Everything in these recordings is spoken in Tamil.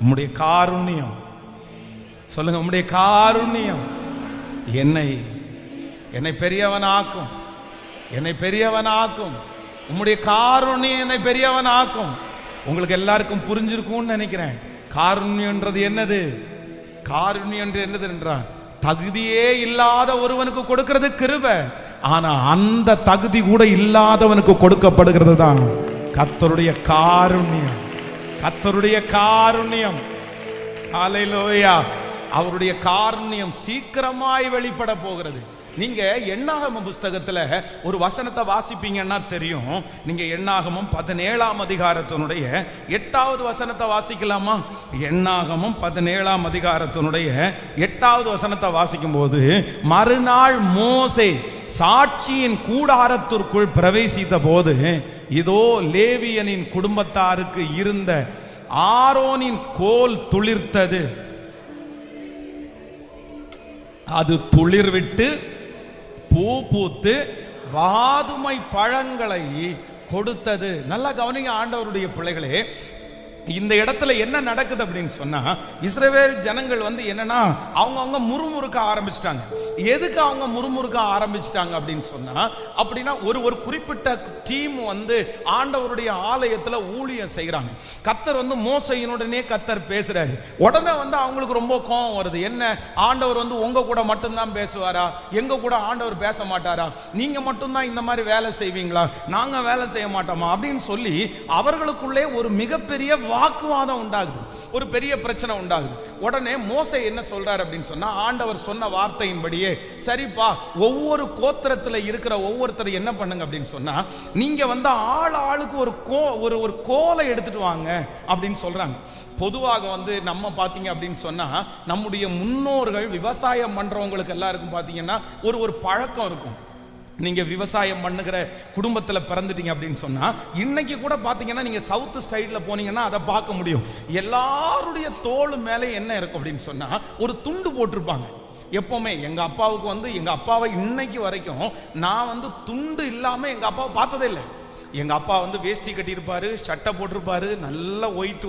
உம்முடைய காருண்யம், சொல்லுங்க, உம்முடைய காருண்யம் என்னை பெரியவனாக்கும், என்னை பெரியவனாக்கும். உம்முடைய காருண்யம் என்னை பெரியவனாக்கும். உங்களுக்கு எல்லாருக்கும் புரிஞ்சிருக்கும்னு நினைக்கிறேன். காருண்யன்றது என்னது? காருண்யம் என்னது என்றால் தகுதியே இல்லாத ஒருவனுக்கு கொடுக்கிறது கிருபை. ஆனா அந்த தகுதி கூட இல்லாதவனுக்கு கொடுக்கப்படுகிறது தான் கர்த்தருடைய காருண்யம். கர்த்தருடைய காருண்யம், ஹல்லேலூயா. அவருடைய காருண்யம் சீக்கிரமாய் வெளிப்பட போகிறது. நீங்க எண்ணாகமம் புஸ்தகத்துல ஒரு வசனத்தை வாசிப்பீங்கன்னா தெரியும். நீங்க எண்ணாகமம் 17ஆம் அதிகாரத்தினுடைய 8வது வசனத்தை வாசிக்கலாமா? எண்ணாகமம் 17ஆம் அதிகாரத்தினுடைய 8வது வசனத்தை வாசிக்கும் போது, மறுநாள் மோசே சாட்சியின் கூடாரத்திற்குள் பிரவேசித்த போது, இதோ லேவியனின் குடும்பத்தாருக்கு இருந்த ஆரோனின் கோல் துளிர்த்தது. அது துளிர்விட்டு பூ பூத்து வாதுமை பழங்களை கொடுத்தது. நல்லா கவனிங்க ஆண்டவருடைய பிள்ளைகளே. இந்த இடத்துல என்ன நடக்குது அப்படின்னு சொன்னா, இஸ்ரவேல் ஜனங்கள் என்னன்னா அவங்க முறுமுறுக்க ஆரம்பிச்சிட்டாங்க. எதுக்கு அவங்க முறுமுறுக்க ஆரம்பிச்சிட்டாங்க அப்படின்னு சொன்னா, அப்படின்னா ஒரு குறிப்பிட்ட டீம் ஆண்டவருடைய ஆலயத்துல ஊழியம் செய்யறாங்க. கர்த்தர் மோசையினுடனே கர்த்தர் பேசுறாரு. உடனே அவங்களுக்கு ரொம்ப கோபம் வருது. என்ன, ஆண்டவர் உங்க கூட மட்டும்தான் பேசுவாரா? எங்க கூட ஆண்டவர் பேச மாட்டாரா? நீங்க மட்டும்தான் இந்த மாதிரி வேலை செய்வீங்களா? நாங்க வேலை செய்ய மாட்டோமா அப்படின்னு சொல்லி அவர்களுக்குள்ளே ஒரு மிகப்பெரிய வாக்குவாதம் உண்டாகுது. ஒரு பெரிய பிரச்சனை உண்டாகுது. உடனே மோசே என்ன சொல்றாரு அப்படின்னு சொன்னா, ஆண்டவர் சொன்ன வார்த்தையின்படியே, சரிப்பா, ஒவ்வொரு கோத்திரத்துல இருக்கிற ஒவ்வொருத்தரும் என்ன பண்ணுங்க அப்படின்னு சொன்னா, நீங்க ஆளுக்கு ஒரு கோலை எடுத்துட்டு வாங்க அப்படின்னு சொல்றாங்க. பொதுவாக நம்ம பாத்தீங்க அப்படின்னு சொன்னா, நம்முடைய முன்னோர்கள் விவசாயம் பண்றவங்களுக்கு எல்லாருக்கும் பாத்தீங்கன்னா ஒரு பழக்கம் இருக்கும். நீங்க விவசாயம் பண்ணுகிற குடும்பத்தில் பிறந்துட்டீங்க அப்படின்னு சொன்னா, இன்னைக்கு கூட பாத்தீங்கன்னா நீங்க சவுத் ஸ்டைல்ல போனீங்கன்னா அதை பார்க்க முடியும். எல்லாருடைய தோள் மேலே என்ன இருக்கும் அப்படின்னு சொன்னா, ஒரு துண்டு போட்டிருப்பாங்க. எப்பவுமே எங்க அப்பாவுக்கு எங்க அப்பாவை இன்னைக்கு வரைக்கும் நான் துண்டு இல்லாம எங்க அப்பாவை பார்த்ததே இல்லை. எங்க அப்பா வேஷ்டி கட்டியிருப்பாரு, சட்டை போட்டிருப்பாரு, நல்ல ஒயிட்.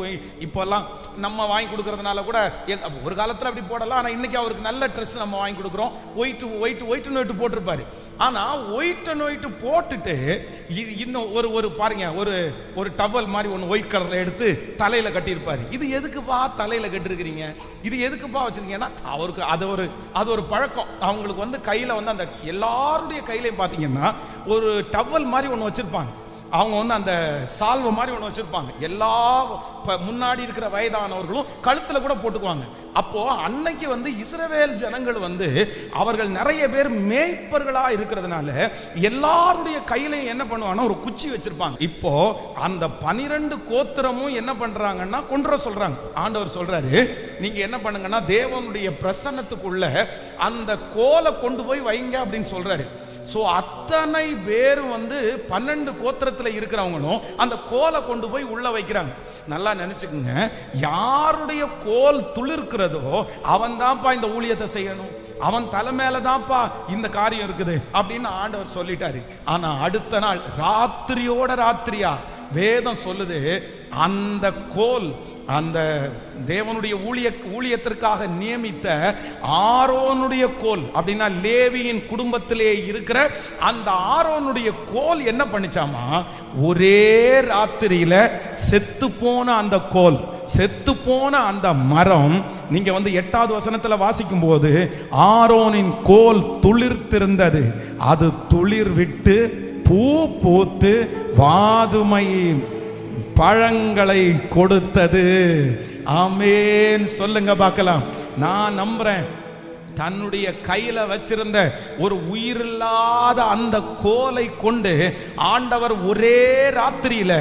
இப்போல்லாம் நம்ம வாங்கி கொடுக்கறதுனால கூட ஒரு காலத்தில் அப்படி போடலாம். ஆனால் இன்னைக்கு அவருக்கு நல்ல ட்ரெஸ் நம்ம வாங்கி கொடுக்குறோம். ஒயிட் நோட்டு போட்டிருப்பாரு. ஆனால் ஒயிட் போட்டுட்டு இன்னும் ஒரு பாருங்க, ஒரு டவல் மாதிரி ஒன்று ஒயிட் கலரில் எடுத்து தலையில கட்டியிருப்பாரு. இது எதுக்குப்பா தலையில கட்டிருக்கிறீங்க? இது எதுக்குப்பா வச்சிருக்கீங்கன்னா, அவருக்கு அது ஒரு பழக்கம். அவங்களுக்கு கையில அந்த எல்லாருடைய கையிலையும் பார்த்தீங்கன்னா ஒரு டவல் மாதிரி ஒன்று வச்சிருப்பாங்க. அவங்க அந்த சால்வை மாதிரி ஒன்று வச்சிருப்பாங்க. எல்லா முன்னாடி இருக்கிற வயதானவர்களும் கழுத்துல கூட போட்டுக்குவாங்க. அப்போ அன்னைக்கு இஸ்ரவேல் ஜனங்கள் அவர்கள் நிறைய பேர் மேய்ப்பர்களா இருக்கிறதுனால எல்லாருடைய கையிலையும் என்ன பண்ணுவாங்கன்னா ஒரு குச்சி வச்சிருப்பாங்க. இப்போ அந்த 12 கோத்திரமும் என்ன பண்றாங்கன்னா கொன்ற சொல்றாங்க. ஆண்டவர் சொல்றாரு, நீங்க என்ன பண்ணுங்கன்னா தேவனுடைய பிரசன்னத்துக்குள்ள அந்த கோலை கொண்டு போய் வைங்க அப்படின்னு சொல்றாரு. சோ அத்தனை பேரும் 12 கோத்திரத்தில் இருக்கிறவங்களும் அந்த கோலை கொண்டு போய் உள்ள வைக்கிறாங்க. நல்லா நினைச்சுக்குங்க, யாருடைய கோல் துளிர்க்கிறதோ அவன் தான்ப்பா இந்த ஊழியத்தை செய்யணும், அவன் தலை மேல தான்ப்பா இந்த காரியம் இருக்குது அப்படின்னு ஆண்டவர் சொல்லிட்டாரு. ஆனா அடுத்த நாள் ராத்திரியோட ராத்திரியா வேதம் சொல்லுது, அந்த கோல் அந்த தேவனுடைய ஊழியத்திற்காக நியமித்த ஆரோனுடைய கோல், அப்படின்னா லேவியின் குடும்பத்திலே இருக்கிற அந்த ஆரோனுடைய கோல் என்ன பண்ணிச்சாமா, ஒரே ராத்திரியில செத்து போன அந்த கோல், செத்து போன அந்த மரம். நீங்க 8வது வசனத்துல வாசிக்கும் போது, ஆரோனின் கோல் துளிர்த்திருந்தது, அது துளிர் விட்டு பூ பூத்து வாதுமை பழங்களை கொடுத்தது. ஆமென் சொல்லுங்க பார்க்கலாம். நான் நம்புறேன், தன்னுடைய கையில வச்சிருந்த ஒரு உயிரில்லாத அந்த கோலை கொண்டு ஆண்டவர் ஒரே ராத்திரியில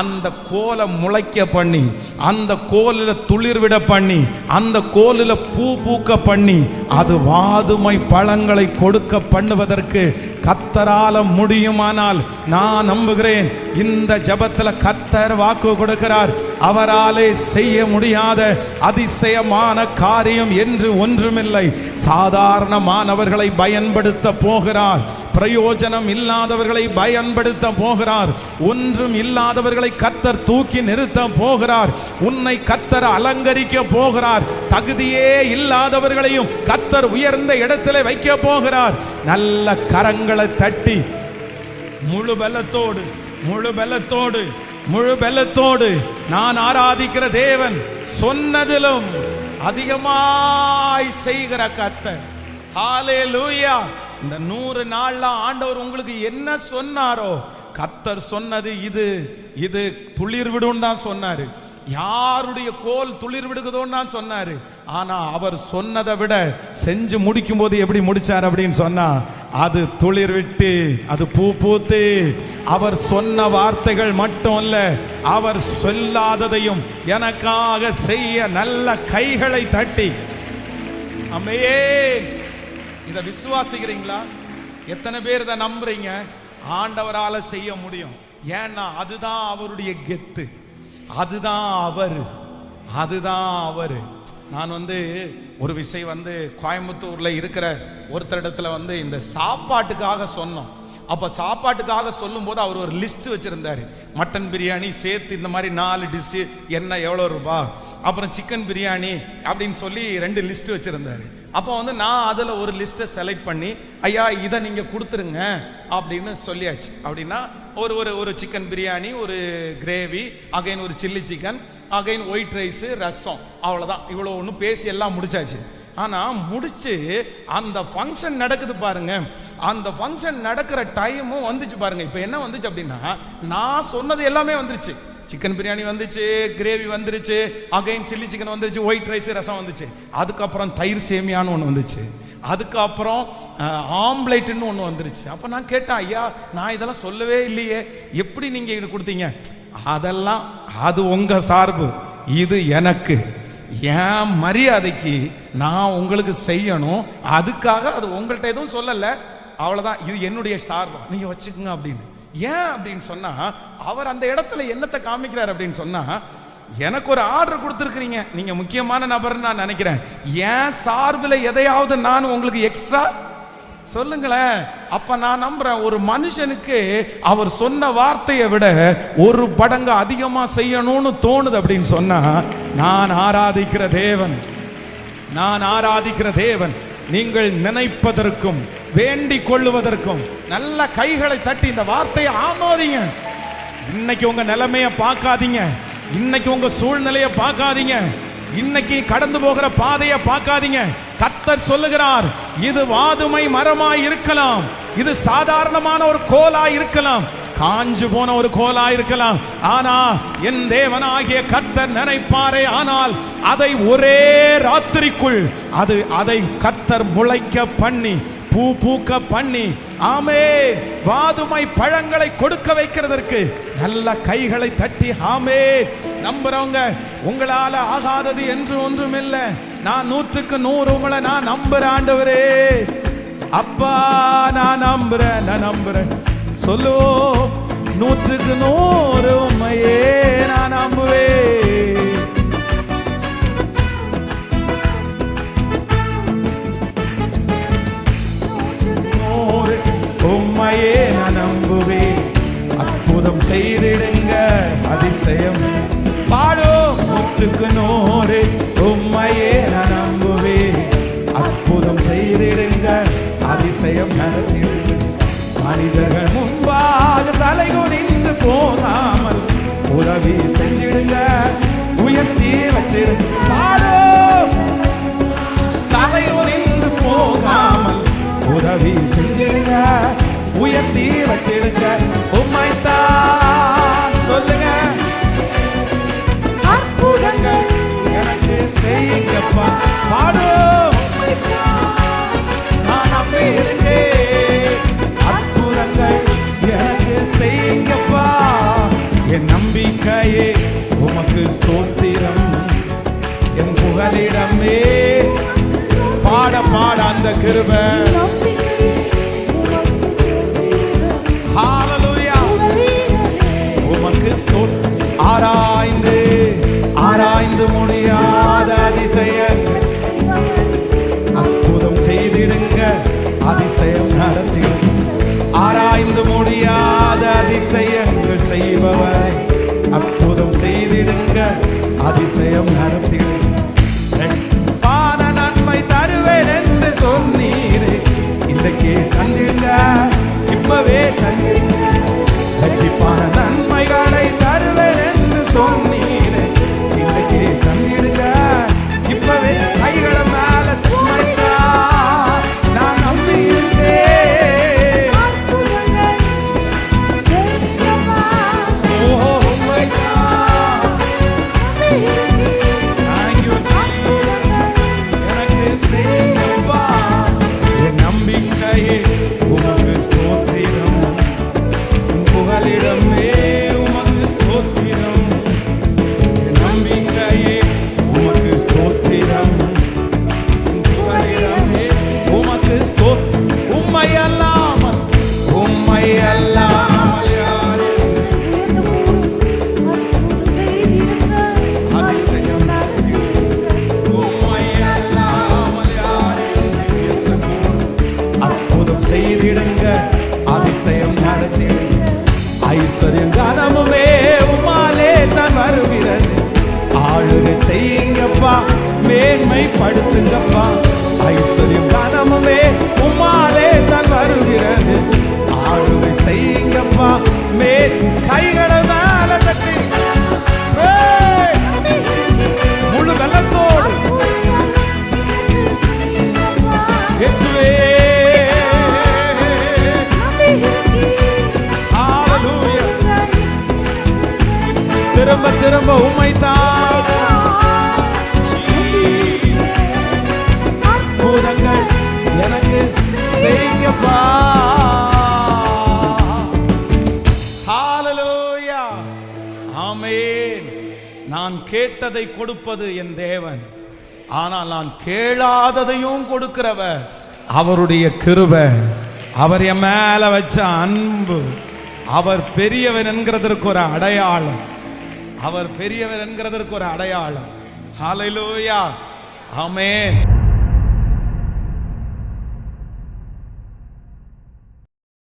அந்த கோலை முளைக்க பண்ணி, அந்த கோலில் துளிர்விட பண்ணி, அந்த கோலில் பூ பூக்க பண்ணி, அது வாதுமை பழங்களை கொடுக்க பண்ணுவதற்கு கர்த்தரால முடியுமானால் நான் நம்புகிறேன். இந்த ஜெபத்துல கர்த்தர் வாக்கு கொடுக்கிறார். அவராலே செய்ய முடியாத அதிசயமான காரியம் என்று ஒன்றுமில்லை. சாதாரணமானவர்களை பயன்படுத்த போகிறார், பிரயோஜனம் இல்லாதவர்களை பயன்படுத்த போகிறார், ஒன்றும் இல்லாதவர்களை கர்த்தர் தூக்கி நிறுத்த போகிறார், உன்னை கர்த்தர் அலங்கரிக்க போகிறார், தகுதியே இல்லாதவர்களையும் கர்த்தர் உயர்ந்த இடத்திலே வைக்க போகிறார். நல்ல கரங்களை தட்டி முழு பலத்தோடு முழு பலத்தோடு முழு பலத்தோடு நான் ஆராதிக்கிற தேவன் சொன்னதிலும் அதிகமாய் செய்கிற கர்த்தர். ஹல்லேலூயா. இந்த 100 நாள்ல ஆண்டவர் உங்களுக்கு என்ன சொன்னாரோ, கர்த்தர் சொன்னது இது துளிர் விடும் தான் சொன்னாரு. யாருடைய கோல் துளிர் விடுகிறதோன்னு தான் சொன்னாரு. ஆனா அவர் சொன்னதை விட செஞ்சு முடிக்கும் போது எப்படி முடிச்சார் அப்படின்னு சொன்னா, அது துளிர் விட்டு அது பூ பூத்து, அவர் சொன்ன வார்த்தைகள் மட்டும் இல்ல, அவர் சொல்லாததையும் எனக்காக செய்ய நல்ல கைகளை தட்டி. ஆமென். இத விசுவாசிக்கிறீங்களா? எத்தனை பேர் இதை நம்புறீங்க? ஆண்டவரால செய்ய முடியும். ஏன்னா அதுதான் அவருடைய கெத்து, அதுதான் அவரு. நான் ஒரு விஷயம் கோயம்புத்தூர்ல இருக்கிற ஒருத்தரிடத்துல இந்த சாப்பாட்டுக்காக சொன்னோம். அப்ப சாப்பாட்டுக்காக சொல்லும் போது அவர் ஒரு லிஸ்ட் வச்சிருந்தாரு. மட்டன் பிரியாணி சேர்த்து இந்த மாதிரி 4 டிஷ் என்ன எவ்வளவு ரூபாய், அப்புறம் சிக்கன் பிரியாணி அப்படின்னு சொல்லி 2 லிஸ்ட் வச்சிருந்தாரு. அப்போ நான் அதுல ஒரு லிஸ்ட்டை செலக்ட் பண்ணி, ஐயா இதை நீங்க கொடுத்துருங்க அப்படின்னு சொல்லியாச்சு. அப்படின்னா ஒரு சிக்கன் பிரியாணி, ஒரு கிரேவி, அகைன் ஒரு chilli chicken, again white rice, rasam, அவ்வளவுதான். இவ்வளோ ஒன்று பேசி எல்லாம் முடிச்சாச்சு. ஆனா முடிச்சு அந்த ஃபங்க்ஷன் நடக்குது பாருங்க, அந்த ஃபங்க்ஷன் நடக்கிற டைமும் வந்துச்சு பாருங்க. இப்போ என்ன வந்துச்சு அப்படின்னா, நான் சொன்னது எல்லாமே வந்துருச்சு. சிக்கன் பிரியாணி வந்துச்சு, கிரேவி வந்துருச்சு, அகைன் சில்லி சிக்கன் வந்துருச்சு, ஒயிட் ரைஸ், ரசம் வந்துச்சு. அதுக்கப்புறம் தயிர் சேமியான்னு ஒன்று வந்துச்சு, அதுக்கப்புறம் ஆம்லேட்னு ஒன்று வந்துருச்சு. அப்போ நான் கேட்டேன், ஐயா நான் இதெல்லாம் சொல்லவே இல்லையே, எப்படி நீங்க இது கொடுத்தீங்க? அதெல்லாம் அது உங்க சார்பு, இது எனக்கு என் மரியாதைக்கு நான் உங்களுக்கு செய்யணும், அதுக்காக அது உங்கள்கிட்ட எதுவும் சொல்லலை, அவ்வளோதான், இது என்னுடைய சார்பா நீங்க வச்சுக்கோங்க அப்படின்னு. ஏன் அப்படின்னு சொன்னா, அவர் அந்த இடத்துல என்னத்தை காமிக்கிறார் அப்படின்னு சொன்னா, எனக்கு ஒரு ஆர்டர் கொடுத்துருக்கிறீங்க, நீங்க முக்கியமான நபர்னு நான் நினைக்கிறேன், ஏன் சார்பில் எதையாவது நான் உங்களுக்கு எக்ஸ்ட்ரா சொல்லுங்களேன். அப்ப நான் நம்புறேன், ஒரு மனுஷனுக்கு அவர் சொன்ன வார்த்தையை விட ஒரு படங்கு அதிகமா செய்யணும்னு தோணுது அப்படின்னு சொன்னா, நான் ஆராதிக்கிற தேவன் நீங்கள் நினைப்பதற்கும் வேண்டிக் கொள்ளுவதற்கும் நல்ல கைகளை தட்டி இந்த வார்த்தையை ஆமோதிங்க. இன்னைக்கு உங்க நிலைமையை பார்க்காதீங்க, இன்னைக்கு உங்க சூழ்நிலையை பார்க்காதீங்க, இன்னைக்கு கடந்து போகிற பாதையை பார்க்காதீங்க. கர்த்தர் சொல்லுகிறார், இது வாதுமை மரமாய் இருக்கலாம், இது சாதாரணமான ஒரு கோலாய் இருக்கலாம், காஞ்சு போன ஒரு கோலாய் இருக்கலாம், ஆனா என் தேவனாகிய கர்த்தர் நினைப்பாரே ஆனால் அதை ஒரே ராத்திரிக்குள் அதை கர்த்தர் முளைக்க பண்ணி பூ பூக்க பண்ணி, ஆமென், வாதுமை பழங்களை கொடுக்க வைக்கிறதற்கு நல்ல கைகளை தட்டி ஆமென். நம்புறவங்க, உங்களால ஆகாதது என்று ஒன்றும் இல்லை. நான் 100க்கு 100 உங்களை நான் நம்புறேன் ஆண்டவரே. அப்பா நான் நம்புறேன் சொல்லுவோம், 100க்கு 100 உண்மையே நான் நம்புவேன். உம்மையே நான் நம்புவேன், அற்புதம் செய்திடுங்க, அதிசயம் பாடும். 100க்கு 100 உம்மையே நான் நம்புவேன், அற்புதம் செய்திடுங்க, அதிசயம் நடத்திடுங்க. மனிதர்கள் முன்பாக தலை குனிந்து போகாமல் உதவி செஞ்சிடுங்க, உயர்த்தி வச்சிடுங்க. பாடும், தலை குனிந்து போகாமல் உதவி செஞ்சிடுங்க, உயர்த்தி வச்சிடுங்க. உம்மைத்தான் சொல்லுங்க, அற்புதங்கள் எனக்கு செய்யுங்கப்பா. பாடும், நான் நம்பி இருக்கேன், அற்புதங்கள் எனக்கு செய்யுங்கப்பா. என் நம்பிக்கையே உமக்கு ஸ்தோத்திரம், என் புகலிடமே. பாட பாட அந்த கிருபை, ஹல்லேலூயா, உமக்கு ஸ்தோத்திரம். ஆராய்ந்து அதிசயம் நடத்திடும். ஆராய்ந்து முடியாத அதிசயங்கள் செய்பவர், அற்புதம் செய்திடுங்க, அதிசயம் நடத்திடும். ரெட்டிப்பான நன்மை தருவேன் என்று சொன்னீரே, இன்றைக்கே தந்திடுங்க, இப்பவே தந்திடுங்க. ரெட்டிப்பான நன்மைகளை தருவேன் என்று சொன்னீரே, இன்றைக்கே தந்திடுங்க, இப்பவே. கைகளை மேல துணைத்தா நான் நம்பியிருந்தேன். ஓ உம்மைத்தான். Thank you, Jesus. எனக்கு செய்யப்பா. என் நம்பிக்கையே உமக்கு ஸ்தோத்திரம், புகலிடமே உமக்கு ஸ்தோத்திரம். என் நம்பிக்கையே உமக்கு ஸ்தோத்திரம், புகலிடமே உமக்கு ஸ்தோத்திரம். உம்மை அல்லாமல் யார் அதிசயம் உம்மை அல்லாமல் யார் அற்புதம் செய்திடுங்க, அதிசயம் நடத்திடுங்க. ஐஸ்வர்யம் கனமுமே உம்மாலே தான் வருகிறது, ஆளுகை செய்யுங்கப்பா, மேன்மைப்படுத்துங்கப்பா. ஐஸ்வர்யம் கனமுமே உம்மாலே தான் வருகிறது, ஆளுகை செய்யுங்கப்பா, கைகளை மேல தட்டி முழு வெள்ளத்தோடு இயேசுவே. ஹalleluya. திரும்ப திரும்ப உம்மைத்தான் அற்புதங்கள் எனக்கு செய்யுங்கப்பா. ஹalleluya. ஆமென். நான் கேட்டதை கொடுப்பது என் தேவன், ஆனால் நான் கேளாததையும் கொடுக்கிறவர். அவருடைய கிருபை, அவர் என் மேல வச்ச அன்பு, அவர் பெரியவர் என்கிறதற்கு ஒரு அடையாளம், அவர் பெரியவர் என்கிறதற்கு ஒரு அடையாளம். ஹalleluya. ஆமென்.